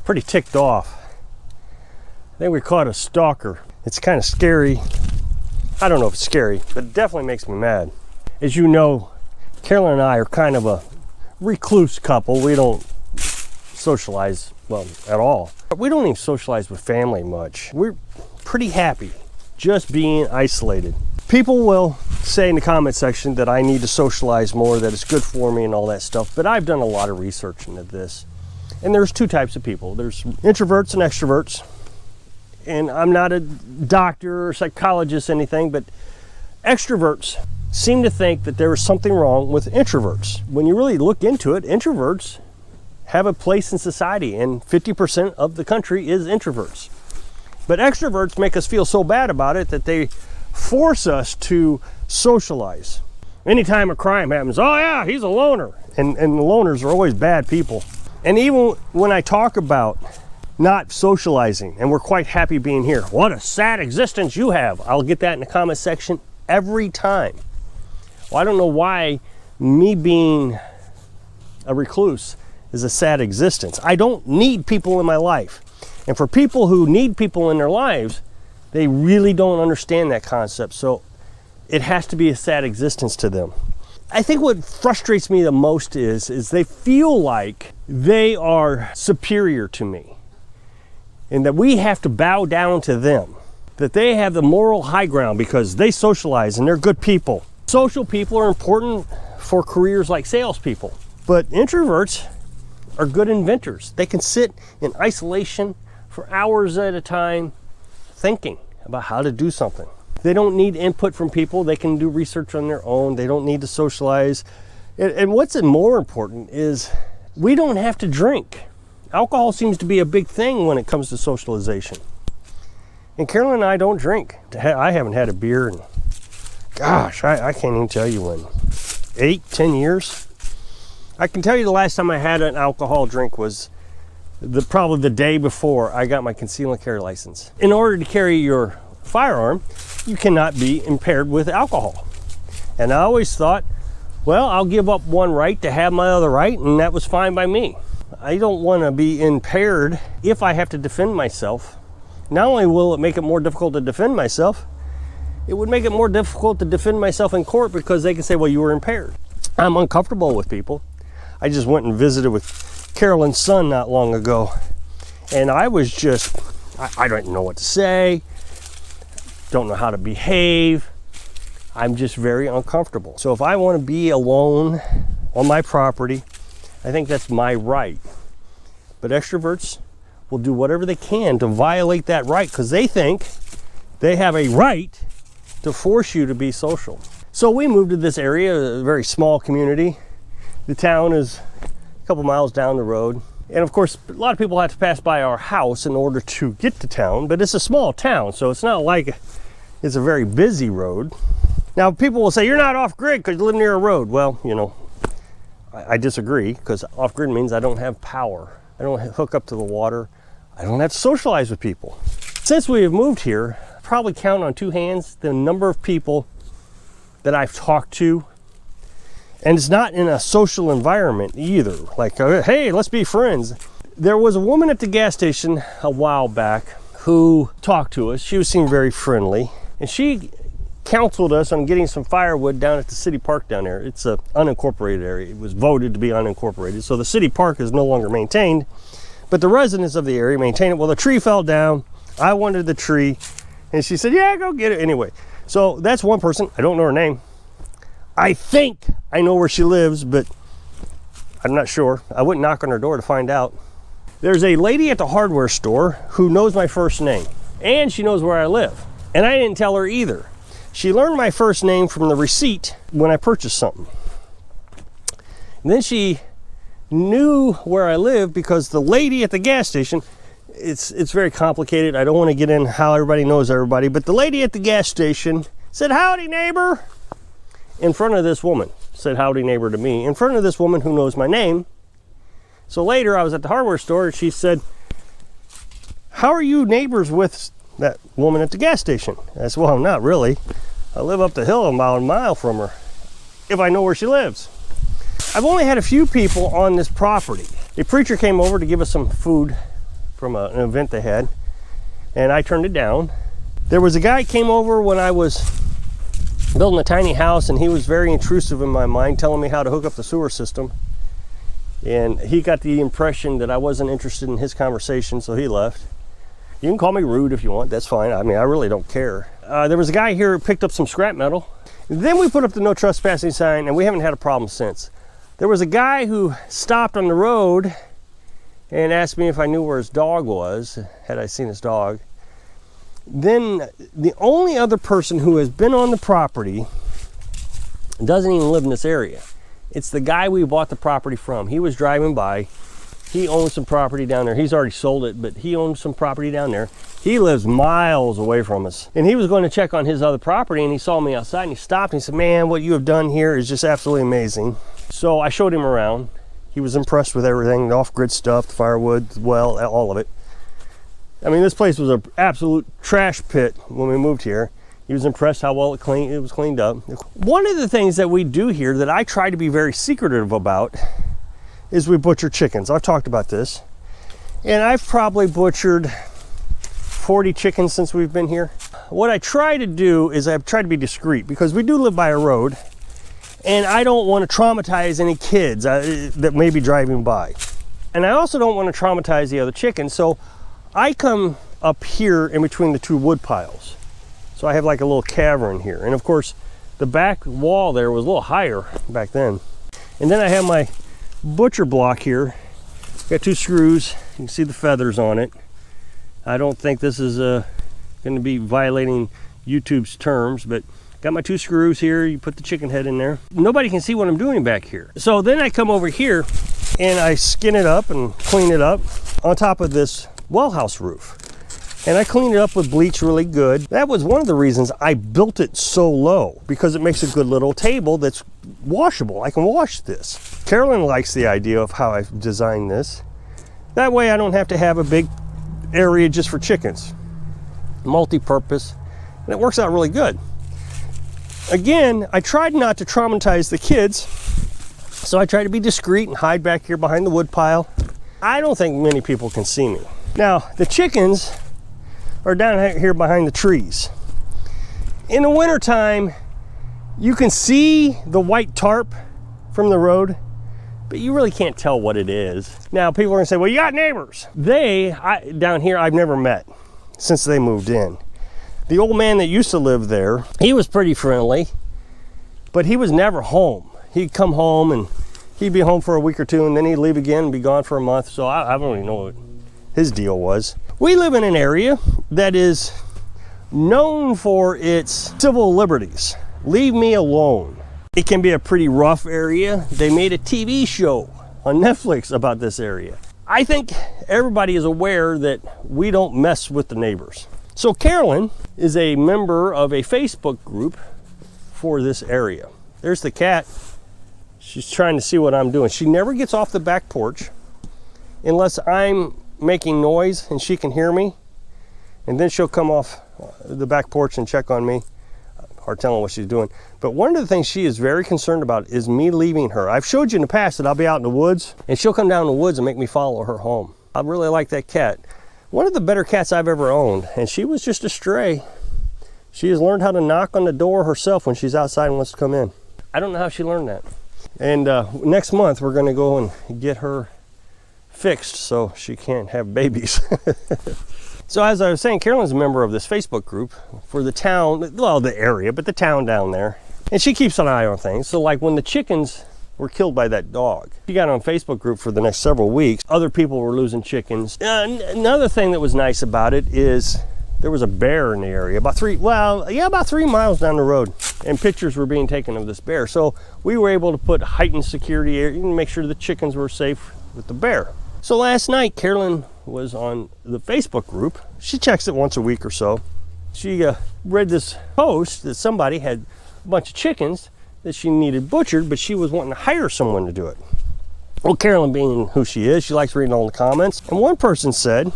pretty ticked off. I think we caught a stalker. It's kind of scary. I don't know if it's scary, but it definitely makes me mad. As you know, Carolyn and I are kind of a recluse couple. We don't socialize, well, at all. We don't even socialize with family much. We're pretty happy just being isolated. People will say in the comment section that I need to socialize more, that it's good for me and all that stuff, but I've done a lot of research into this. And there's two types of people. There's introverts and extroverts. And I'm not a doctor or psychologist, anything, but extroverts seem to think that there is something wrong with introverts. When you really look into it, introverts have a place in society, and 50% of the country is introverts. But extroverts make us feel so bad about it that they force us to socialize. Anytime a crime happens, oh yeah, he's a loner. And the loners are always bad people. And even when I talk about not socializing, and we're quite happy being here, what a sad existence you have, I'll get that in the comment section every time. Well, I don't know why me being a recluse is a sad existence. I don't need people in my life. And for people who need people in their lives, they really don't understand that concept. So it has to be a sad existence to them. I think what frustrates me the most is they feel like they are superior to me, and that we have to bow down to them, that they have the moral high ground because they socialize and they're good people. Social people are important for careers like salespeople, but introverts are good inventors. They can sit in isolation for hours at a time thinking about how to do something. They don't need input from people. They can do research on their own. They don't need to socialize. And what's more important is we don't have to drink. Alcohol seems to be a big thing when it comes to socialization. And Carolyn and I don't drink. I haven't had a beer in, gosh, I can't even tell you when, 8-10 years. I can tell you the last time I had an alcohol drink was probably the day before I got my conceal and carry license. In order to carry your firearm, you cannot be impaired with alcohol. And I always thought, well, I'll give up one right to have my other right, and that was fine by me. I don't want to be impaired if I have to defend myself. Not only will it make it more difficult to defend myself, it would make it more difficult to defend myself in court because they can say, well, you were impaired. I'm uncomfortable with people. I just went and visited with Carolyn's son not long ago, and I was just, I don't know what to say, don't know how to behave. I'm just very uncomfortable. So if I want to be alone on my property, I think that's my right. But extroverts will do whatever they can to violate that right because they think they have a right to force you to be social. So we moved to this area, a very small community. The town is a couple miles down the road. And of course, a lot of people have to pass by our house in order to get to town, but it's a small town, so it's not like it's a very busy road. Now, people will say, you're not off-grid because you live near a road. Well, you know, I disagree, because off-grid means I don't have power. I don't hook up to the water. I don't have to socialize with people. Since we have moved here, I probably count on two hands the number of people that I've talked to. And it's not in a social environment either. Like, hey, let's be friends. There was a woman at the gas station a while back who talked to us. She seemed very friendly. And she counseled us on getting some firewood down at the city park down there. It's an unincorporated area. It was voted to be unincorporated. So the city park is no longer maintained, but the residents of the area maintain it. Well, the tree fell down. I wanted the tree. And she said, yeah, go get it. Anyway, so that's one person. I don't know her name. I think I know where she lives, but I'm not sure. I wouldn't knock on her door to find out. There's a lady at the hardware store who knows my first name, and she knows where I live. And I didn't tell her either. She learned my first name from the receipt when I purchased something. And then she knew where I live because the lady at the gas station, it's very complicated. I don't want to get in how everybody knows everybody, but the lady at the gas station said, howdy, neighbor, in front of this woman. Said howdy, neighbor to me, in front of this woman who knows my name. So later I was at the hardware store and she said, how are you neighbors with that woman at the gas station? I said, well, I'm not really. I live up the hill about a mile from her, if I know where she lives. I've only had a few people on this property. A preacher came over to give us some food from an event they had, and I turned it down. There was a guy came over when I was building a tiny house, and he was very intrusive in my mind, telling me how to hook up the sewer system. And he got the impression that I wasn't interested in his conversation, so he left. You can call me rude if you want, that's fine. I mean, I really don't care. There was a guy here who picked up some scrap metal. Then we put up the no trespassing sign, and we haven't had a problem since. There was a guy who stopped on the road and asked me if I knew where his dog was, had I seen his dog. Then the only other person who has been on the property doesn't even live in this area. It's the guy we bought the property from. He was driving by. He owns some property down there. He's already sold it, but he owns some property down there. He lives miles away from us. And he was going to check on his other property, and he saw me outside, and he stopped and he said, "Man, what you have done here is just absolutely amazing." So I showed him around. He was impressed with everything, the off-grid stuff, the firewood, the well, all of it. I mean, this place was an absolute trash pit when we moved here. He was impressed how well it was cleaned up. One of the things that we do here that I try to be very secretive about is we butcher chickens. I've talked about this. And I've probably butchered 40 chickens since we've been here. What I try to do is I try to be discreet, because we do live by a road, and I don't want to traumatize any kids that may be driving by. And I also don't want to traumatize the other chickens, so I come up here in between the two wood piles. So I have like a little cavern here. And of course, the back wall there was a little higher back then. And then I have my butcher block here. Got 2 screws. You can see the feathers on it. I don't think this is going to be violating YouTube's terms, but got my 2 screws here. You put the chicken head in there. Nobody can see what I'm doing back here. So then I come over here and I skin it up and clean it up on top of this well house roof. And I cleaned it up with bleach really good. That was one of the reasons I built it so low, because it makes a good little table that's washable. I can wash this. Carolyn likes the idea of how I've designed this. That way I don't have to have a big area just for chickens. Multi-purpose, and it works out really good. Again, I tried not to traumatize the kids, so I try to be discreet and hide back here behind the wood pile. I don't think many people can see me. Now, the chickens are down here behind the trees. In the wintertime, you can see the white tarp from the road, but you really can't tell what it is. Now, people are gonna say, well, you got neighbors. Down here, I've never met since they moved in. The old man that used to live there, he was pretty friendly, but he was never home. He'd come home and he'd be home for a week or two, and then he'd leave again and be gone for a month. So I don't even know what his deal was. We live in an area that is known for its civil liberties. Leave me alone. It can be a pretty rough area. They made a TV show on Netflix about this area. I think everybody is aware that we don't mess with the neighbors. So Carolyn is a member of a Facebook group for this area. There's the cat. She's trying to see what I'm doing. She never gets off the back porch unless I'm making noise and she can hear me, and then she'll come off the back porch and check on me. Hard telling what she's doing. But one of the things she is very concerned about is me leaving her. I've showed you in the past that I'll be out in the woods and she'll come down in the woods and make me follow her home. I really like that cat. One of the better cats I've ever owned, and she was just a stray. She has learned how to knock on the door herself when she's outside and wants to come in. I don't know how she learned that. And next month we're gonna go and get her fixed so she can't have babies. So as I was saying, Carolyn's a member of this Facebook group for the town, well, the area, but the town down there. And she keeps an eye on things. So like when the chickens were killed by that dog, she got on a Facebook group for the next several weeks. Other people were losing chickens. Another thing that was nice about it is there was a bear in the area, about 3 miles down the road, and pictures were being taken of this bear. So we were able to put heightened security and make sure the chickens were safe with the bear. So last night, Carolyn was on the Facebook group. She checks it once a week or so. She read this post that somebody had a bunch of chickens that she needed butchered, but she was wanting to hire someone to do it. Well, Carolyn being who she is, she likes reading all the comments. And one person said,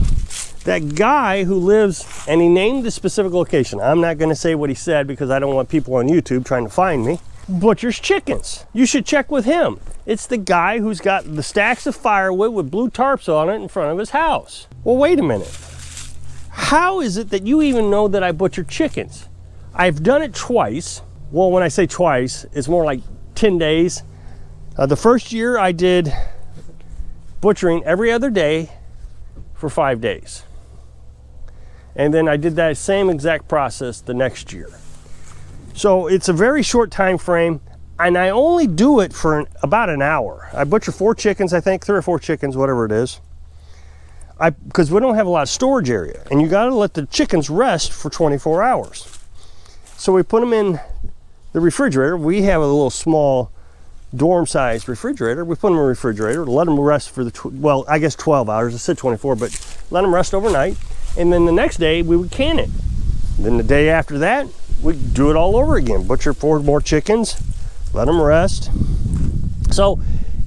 that guy who lives, and he named the specific location. I'm not gonna say what he said because I don't want people on YouTube trying to find me. Butchers chickens. You should check with him. It's the guy who's got the stacks of firewood with blue tarps on it in front of his house. Well, wait a minute. How is it that you even know that I butcher chickens? I've done it twice. Well, when I say twice, it's more like 10 days. The first year I did butchering every other day for 5 days. And then I did that same exact process the next year. So it's a very short time frame, and I only do it for about an hour. I butcher 4 chickens, I think, 3 or 4 chickens, whatever it is. Because we don't have a lot of storage area, and you gotta let the chickens rest for 24 hours. So we put them in the refrigerator. We have a little small dorm-sized refrigerator. We put them in the refrigerator, let them rest for well, I guess 12 hours. I said 24, but let them rest overnight. And then the next day we would can it. Then the day after that, we'd do it all over again. Butcher 4 more chickens, let them rest. So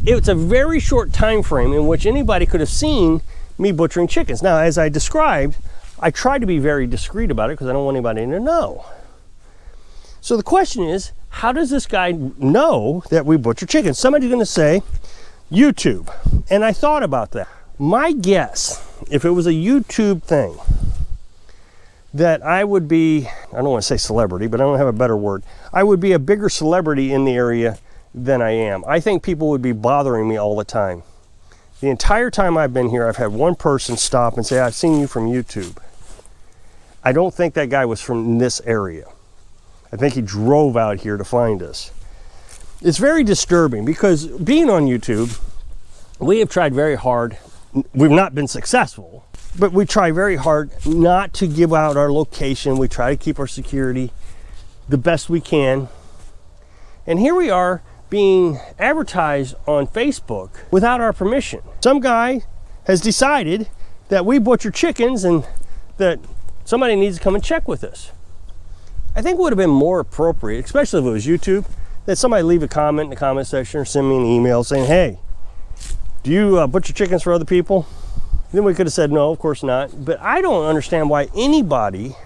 it's a very short time frame in which anybody could have seen me butchering chickens. Now, as I described, I try to be very discreet about it because I don't want anybody to know. So the question is, how does this guy know that we butcher chickens? Somebody's going to say YouTube. And I thought about that. My guess, if it was a YouTube thing, that I would be, I don't want to say celebrity, but I don't have a better word. I would be a bigger celebrity in the area than I am. I think people would be bothering me all the time. The entire time I've been here, I've had one person stop and say, I've seen you from YouTube. I don't think that guy was from this area. I think he drove out here to find us. It's very disturbing because being on YouTube, we have tried very hard. We've not been successful, but we try very hard not to give out our location. We try to keep our security the best we can. And here we are being advertised on Facebook without our permission. Some guy has decided that we butcher chickens and that somebody needs to come and check with us. I think it would have been more appropriate, especially if it was YouTube, that somebody leave a comment in the comment section or send me an email saying, hey, do you butcher chickens for other people? Then we could have said, no, of course not. But I don't understand why anybody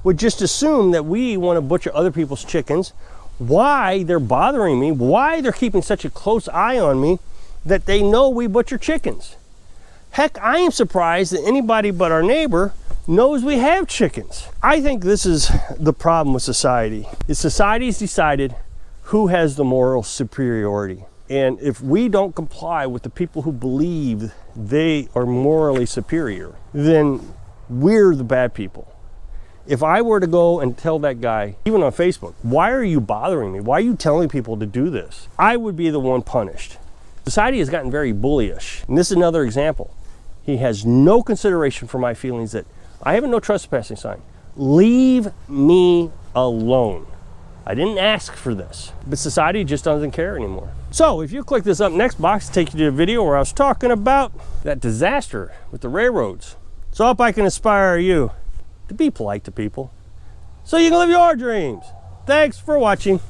would just assume that we want to butcher other people's chickens, why they're bothering me, why they're keeping such a close eye on me, that they know we butcher chickens. Heck, I am surprised that anybody but our neighbor knows we have chickens. I think this is the problem with society. Is society's decided who has the moral superiority. And if we don't comply with the people who believe they are morally superior, then we're the bad people. If I were to go and tell that guy, even on Facebook, why are you bothering me? Why are you telling people to do this? I would be the one punished. Society has gotten very bullyish. And this is another example. He has no consideration for my feelings that I have a no trespassing sign. Leave me alone. I didn't ask for this, but society just doesn't care anymore. So if you click this up next box, it'll take you to a video where I was talking about that disaster with the railroads. So I hope I can inspire you to be polite to people so you can live your dreams. Thanks for watching.